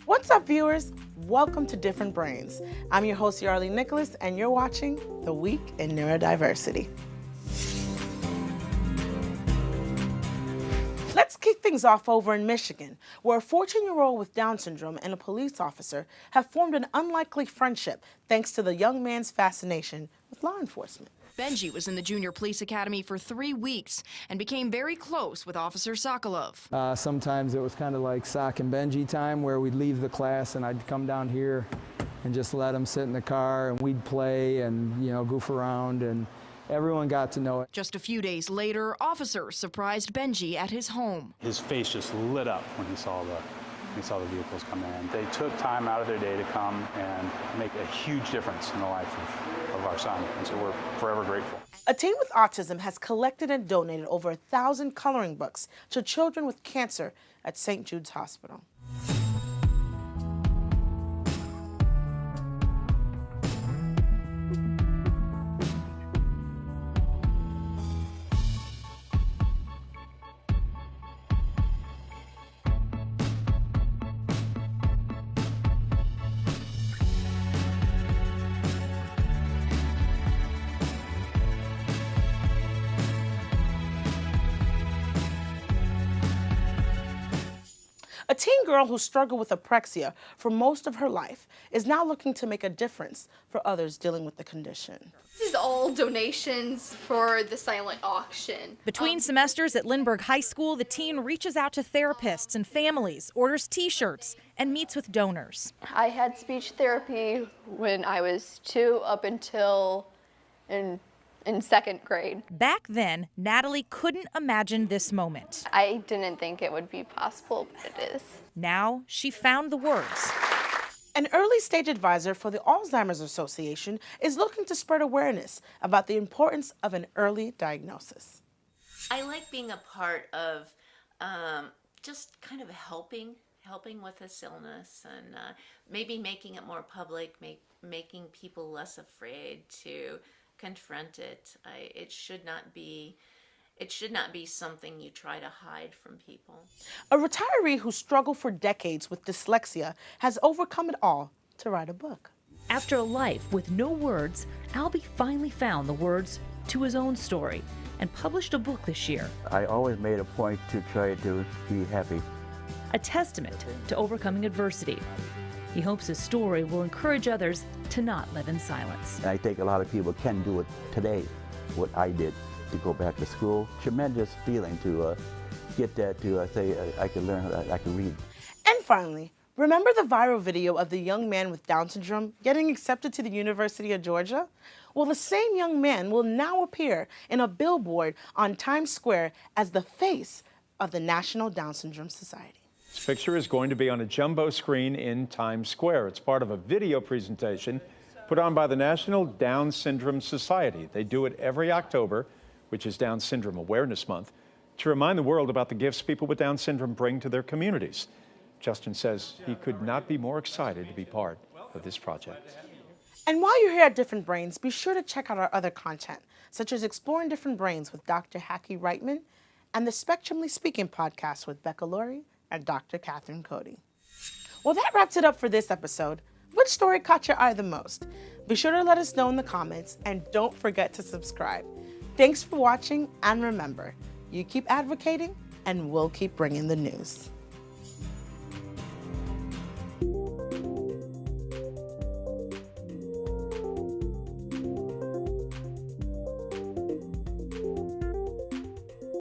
What's up, viewers? Welcome to Different Brains. I'm your host, Yarlie Nicolas, and you're watching The Week in Neurodiversity. Let's kick things off over in Michigan, where a 14-year-old with Down syndrome and a police officer have formed an unlikely friendship thanks to the young man's fascination with law enforcement. Benji was in the Junior Police Academy for 3 weeks and became very close with Officer Sokolov. Sometimes it was kind of like Sock and Benji time, where we'd leave the class and I'd come down here and just let him sit in the car and we'd play and, goof around, and everyone got to know it. Just a few days later, officers surprised Benji at his home. His face just lit up when he saw the vehicles come in. They took time out of their day to come and make a huge difference in the life of our son, and so we're forever grateful. A teen with autism has collected and donated over 1,000 coloring books to children with cancer at St. Jude's Hospital. A teen girl who struggled with apraxia for most of her life is now looking to make a difference for others dealing with the condition. This is all donations for the silent auction. Between semesters at Lindbergh High School, the teen reaches out to therapists and families, orders T-shirts, and meets with donors. I had speech therapy when I was 2 up until in 2nd grade. Back then, Natalie couldn't imagine this moment. I didn't think it would be possible, but it is. Now she found the words. An early stage advisor for the Alzheimer's Association is looking to spread awareness about the importance of an early diagnosis. I like being a part of just kind of helping with this illness, and maybe making it more public, making people less afraid to confront it. It should not be something you try to hide from people. A retiree who struggled for decades with dyslexia has overcome it all to write a book. After a life with no words, Albie finally found the words to his own story and published a book this year. I always made a point to try to be happy. A testament to overcoming adversity. He hopes his story will encourage others to not live in silence. And I think a lot of people can do it today, what I did, to go back to school. Tremendous feeling to get that, to say I can learn, I can read. And finally, remember the viral video of the young man with Down syndrome getting accepted to the University of Georgia? Well, the same young man will now appear in a billboard on Times Square as the face of the National Down Syndrome Society. This picture is going to be on a jumbo screen in Times Square. It's part of a video presentation put on by the National Down Syndrome Society. They do it every October, which is Down Syndrome Awareness Month, to remind the world about the gifts people with Down syndrome bring to their communities. Justin says he could not be more excited to be part of this project. And while you're here at Different Brains, be sure to check out our other content, such as Exploring Different Brains with Dr. Haki Reitman and the Spectrumly Speaking podcast with Becca Laurie and Dr. Catherine Cody. Well, that wraps it up for this episode. Which story caught your eye the most? Be sure to let us know in the comments, and don't forget to subscribe. Thanks for watching, and remember, you keep advocating, and we'll keep bringing the news.